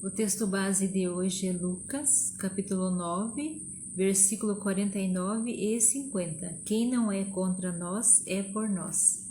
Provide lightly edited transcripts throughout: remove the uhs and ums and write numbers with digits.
O texto base de hoje é Lucas, capítulo 9, versículo 49 e 50. Quem não é contra nós é por nós.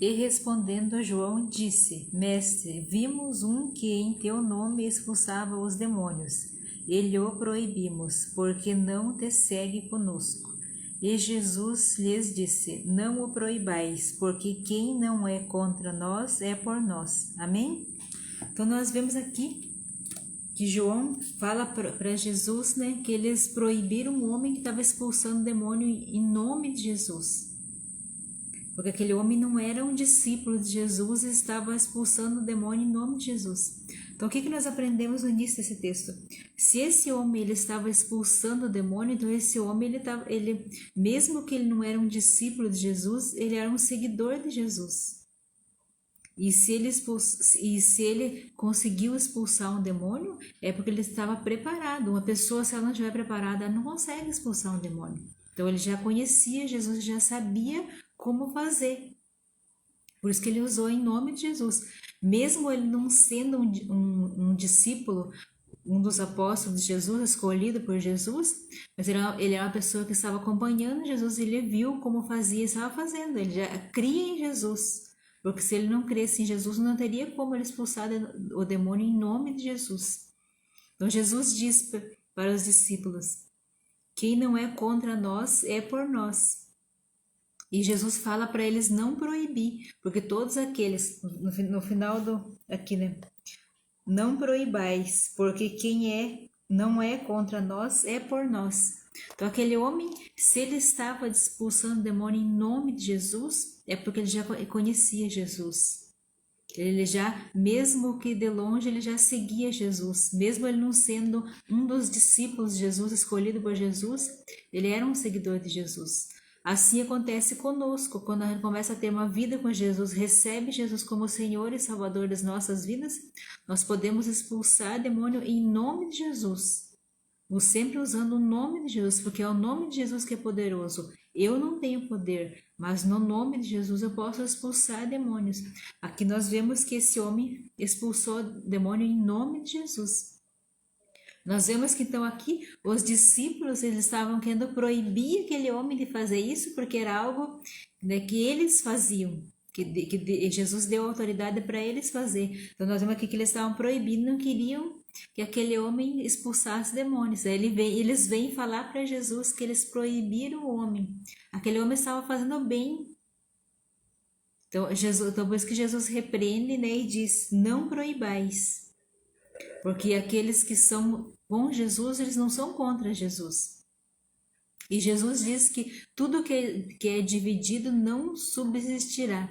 E respondendo João disse: Mestre, vimos um que em teu nome expulsava os demônios, e lhe o proibimos, porque não te segue conosco. E Jesus lhes disse: Não o proibais, porque quem não é contra nós é por nós. Amém? Então nós vemos aqui que João fala para Jesus, que eles proibiram um homem que estava expulsando demônio em nome de Jesus. Porque aquele homem não era um discípulo de Jesus e estava expulsando o demônio em nome de Jesus. Então o que nós aprendemos no início desse texto? Se esse homem ele estava expulsando o demônio, então esse homem ele mesmo que ele não era um discípulo de Jesus, ele era um seguidor de Jesus. E se ele conseguiu expulsar um demônio, é porque ele estava preparado. Uma pessoa, se ela não estiver preparada, ela não consegue expulsar um demônio. Então ele já conhecia Jesus, já sabia como fazer. Por isso que ele usou em nome de Jesus. Mesmo ele não sendo um discípulo, um dos apóstolos de Jesus, escolhido por Jesus, mas ele era uma pessoa que estava acompanhando Jesus e ele viu como fazia e estava fazendo. Ele já cria em Jesus. Porque se ele não cresce em Jesus, não teria como ele expulsar o demônio em nome de Jesus. Então Jesus diz para os discípulos: quem não é contra nós é por nós. E Jesus fala para eles não proibir, porque todos aqueles, no final aqui, não proibais, porque quem não é contra nós é por nós. Então aquele homem, se ele estava expulsando o demônio em nome de Jesus, é porque ele já conhecia Jesus. Ele já, mesmo que de longe, ele já seguia Jesus. Mesmo ele não sendo um dos discípulos de Jesus, escolhido por Jesus, ele era um seguidor de Jesus. Assim acontece conosco, quando a gente começa a ter uma vida com Jesus, recebe Jesus como Senhor e Salvador das nossas vidas, nós podemos expulsar demônio em nome de Jesus. Sempre usando o nome de Jesus, porque é o nome de Jesus que é poderoso. Eu não tenho poder, mas no nome de Jesus eu posso expulsar demônios. Aqui nós vemos que esse homem expulsou demônio em nome de Jesus. Nós vemos que então aqui os discípulos eles estavam querendo proibir aquele homem de fazer isso, porque era algo que eles faziam, que Jesus deu autoridade para eles fazer. Então nós vemos aqui que eles estavam proibindo, não queriam que aquele homem expulsasse demônios. Aí eles vêm falar para Jesus que eles proibiram o homem. Aquele homem estava fazendo bem. Então por isso que Jesus repreende, e diz: não proibais. Porque aqueles que são com Jesus, eles não são contra Jesus. E Jesus diz que tudo que é dividido não subsistirá.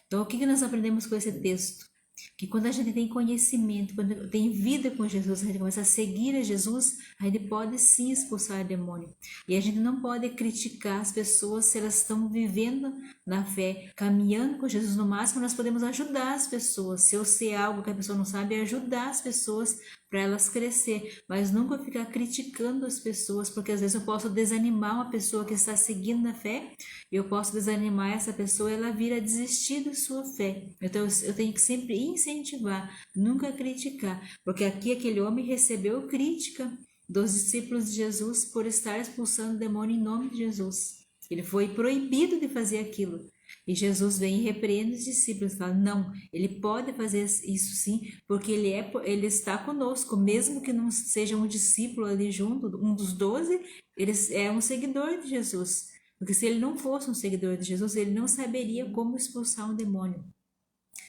Então, o que nós aprendemos com esse texto? Que quando a gente tem conhecimento, quando tem vida com Jesus, a gente começa a seguir a Jesus, a gente pode sim expulsar demônio. E a gente não pode criticar as pessoas se elas estão vivendo na fé, caminhando com Jesus. No máximo, nós podemos ajudar as pessoas. Se eu sei algo que a pessoa não sabe, ajudar as pessoas para elas crescer, mas nunca ficar criticando as pessoas, porque às vezes eu posso desanimar uma pessoa que está seguindo na fé, eu posso desanimar essa pessoa e ela vir a desistir da sua fé. Então eu tenho que sempre incentivar, nunca criticar, porque aqui aquele homem recebeu crítica dos discípulos de Jesus por estar expulsando o demônio em nome de Jesus. Ele foi proibido de fazer aquilo. E Jesus vem e repreende os discípulos e fala: não, ele pode fazer isso sim, porque ele está conosco, mesmo que não seja um discípulo ali junto, um dos 12, ele é um seguidor de Jesus. Porque se ele não fosse um seguidor de Jesus, ele não saberia como expulsar um demônio.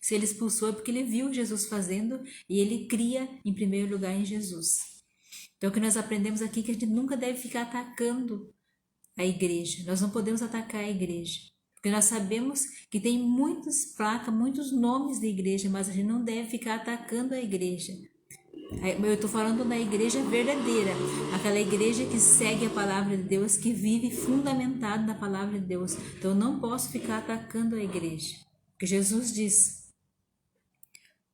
Se ele expulsou é porque ele viu Jesus fazendo e ele cria em primeiro lugar em Jesus. Então o que nós aprendemos aqui é que a gente nunca deve ficar atacando a igreja. Nós não podemos atacar a igreja. Porque nós sabemos que tem muitas placas, muitos nomes de igreja, mas a gente não deve ficar atacando a igreja. Eu estou falando da igreja verdadeira, aquela igreja que segue a palavra de Deus, que vive fundamentado na palavra de Deus. Então eu não posso ficar atacando a igreja. Porque Jesus diz: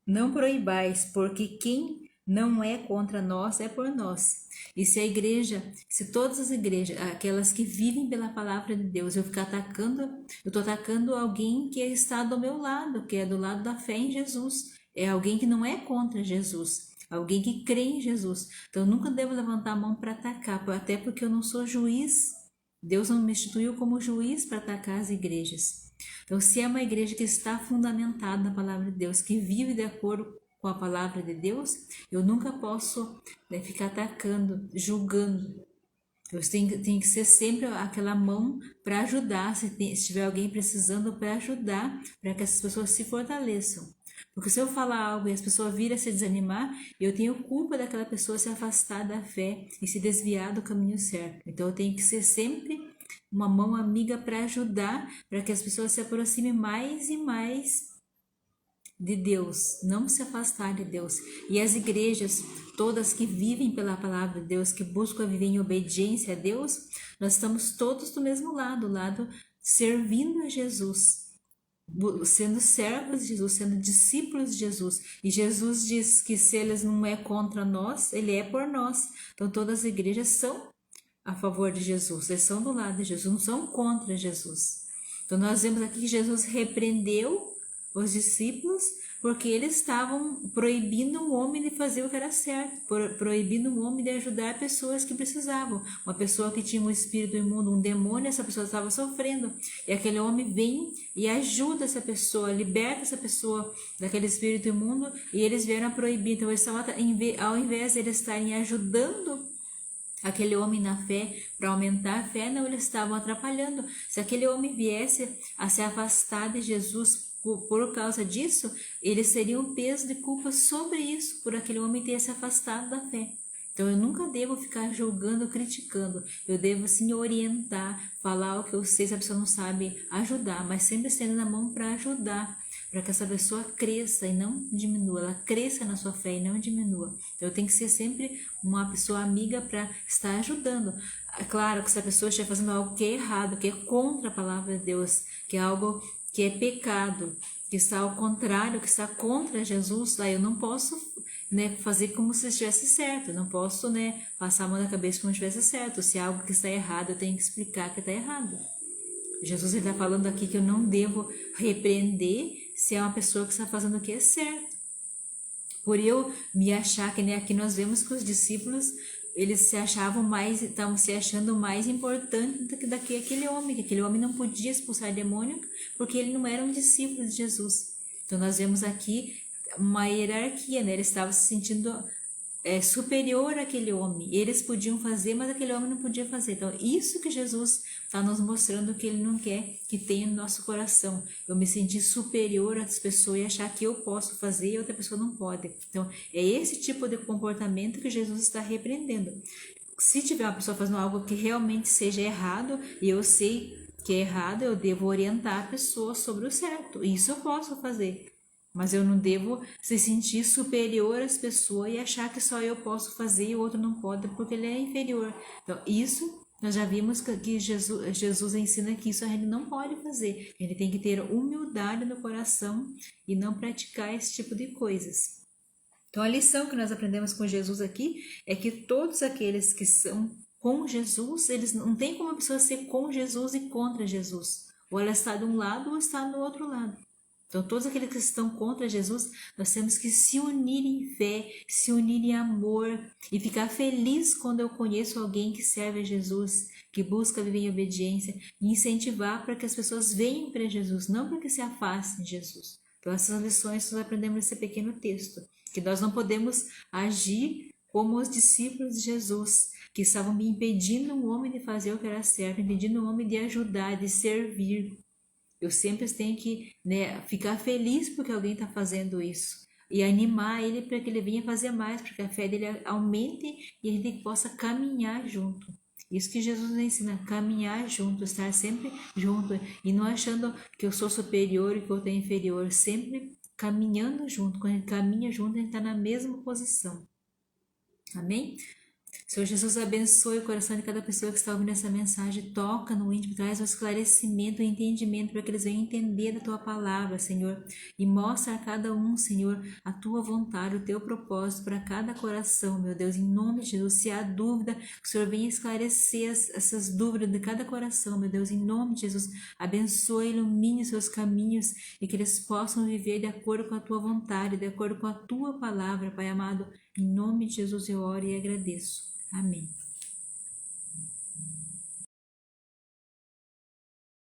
não proibais, porque quem não é contra nós, é por nós. E se a igreja, se todas as igrejas, aquelas que vivem pela palavra de Deus, eu ficar atacando, eu estou atacando alguém que está do meu lado, que é do lado da fé em Jesus. É alguém que não é contra Jesus, alguém que crê em Jesus. Então eu nunca devo levantar a mão para atacar, até porque eu não sou juiz. Deus não me instituiu como juiz para atacar as igrejas. Então, se é uma igreja que está fundamentada na palavra de Deus, que vive de acordo com a palavra de Deus, eu nunca posso, né, ficar atacando, julgando. Eu tenho que ser sempre aquela mão para ajudar, se tiver alguém precisando, para ajudar, para que essas pessoas se fortaleçam. Porque se eu falar algo e as pessoas virem a se desanimar, eu tenho culpa daquela pessoa se afastar da fé e se desviar do caminho certo. Então eu tenho que ser sempre uma mão amiga para ajudar, para que as pessoas se aproximem mais e mais de Deus, não se afastar de Deus. E as igrejas, todas que vivem pela palavra de Deus, que buscam viver em obediência a Deus, nós estamos todos do mesmo lado servindo a Jesus, sendo servos de Jesus, sendo discípulos de Jesus. E Jesus diz que se eles não é contra nós, ele é por nós. Então todas as igrejas são a favor de Jesus, eles são do lado de Jesus, não são contra Jesus. Então nós vemos aqui que Jesus repreendeu os discípulos porque eles estavam proibindo um homem de fazer o que era certo, proibindo um homem de ajudar pessoas que precisavam. Uma pessoa que tinha um espírito imundo, um demônio, essa pessoa estava sofrendo, e aquele homem vem e ajuda essa pessoa, liberta essa pessoa daquele espírito imundo, e eles vieram a proibir. Então eles estavam, ao invés de eles estarem ajudando aquele homem na fé, para aumentar a fé, não, eles estavam atrapalhando. Se aquele homem viesse a se afastar de Jesus por causa disso, eles teriam um peso de culpa sobre isso, por aquele homem ter se afastado da fé. Então eu nunca devo ficar julgando, criticando. Eu devo sim orientar, falar o que eu sei, se a pessoa não sabe, ajudar, mas sempre estendendo a mão para ajudar, para que essa pessoa cresça e não diminua, ela cresça na sua fé e não diminua. Então eu tenho que ser sempre uma pessoa amiga para estar ajudando. É claro que se a pessoa estiver fazendo algo que é errado, que é contra a palavra de Deus, que é algo que é pecado, que está ao contrário, que está contra Jesus, aí eu não posso, né, fazer como se estivesse certo, eu não posso, né, passar a mão na cabeça como se estivesse certo. Se é algo que está errado, eu tenho que explicar que está errado. Jesus está falando aqui que eu não devo repreender se é uma pessoa que está fazendo o que é certo. Por eu me achar, que nem aqui nós vemos que os discípulos, eles se achavam mais, estavam se achando mais importante do que aquele homem, que aquele homem não podia expulsar demônio porque ele não era um discípulo de Jesus. Então nós vemos aqui uma hierarquia, né? Eles estavam se sentindo superior àquele homem. Eles podiam fazer, mas aquele homem não podia fazer. Então isso que Jesus está nos mostrando que ele não quer que tenha no nosso coração. Eu me sentir superior às pessoas e achar que eu posso fazer e outra pessoa não pode. Então é esse tipo de comportamento que Jesus está repreendendo. Se tiver uma pessoa fazendo algo que realmente seja errado e eu sei que é errado, eu devo orientar a pessoa sobre o certo. Isso eu posso fazer. Mas eu não devo se sentir superior às pessoas e achar que só eu posso fazer e o outro não pode porque ele é inferior. Então, isso nós já vimos que Jesus ensina que isso a gente não pode fazer. Ele tem que ter humildade no coração e não praticar esse tipo de coisas. Então, a lição que nós aprendemos com Jesus aqui é que todos aqueles que são com Jesus, eles não tem como a pessoa ser com Jesus e contra Jesus. Ou ela está de um lado ou está do outro lado. Então, todos aqueles que estão contra Jesus, nós temos que se unir em fé, se unir em amor e ficar feliz quando eu conheço alguém que serve a Jesus, que busca viver em obediência e incentivar para que as pessoas venham para Jesus, não para que se afastem de Jesus. Então, essas lições nós aprendemos nesse pequeno texto, que nós não podemos agir como os discípulos de Jesus, que estavam impedindo um homem de fazer o que era certo, impedindo um homem de ajudar, de servir. Eu sempre tenho que, né, ficar feliz porque alguém está fazendo isso e animar ele para que ele venha fazer mais, para que a fé dele aumente e a gente possa caminhar junto. Isso que Jesus nos ensina, caminhar junto, estar sempre junto e não achando que eu sou superior e que eu estou inferior, sempre caminhando junto. Quando a gente caminha junto, a gente está na mesma posição. Amém? Senhor Jesus, abençoe o coração de cada pessoa que está ouvindo essa mensagem, toca no íntimo, traz o esclarecimento, o entendimento, para que eles venham entender da Tua palavra, Senhor, e mostra a cada um, Senhor, a Tua vontade, o Teu propósito para cada coração, meu Deus, em nome de Jesus. Se há dúvida, que o Senhor venha esclarecer essas dúvidas de cada coração, meu Deus, em nome de Jesus. Abençoe, ilumine os seus caminhos e que eles possam viver de acordo com a Tua vontade, de acordo com a Tua palavra, Pai amado. Em nome de Jesus eu oro e agradeço. Amém.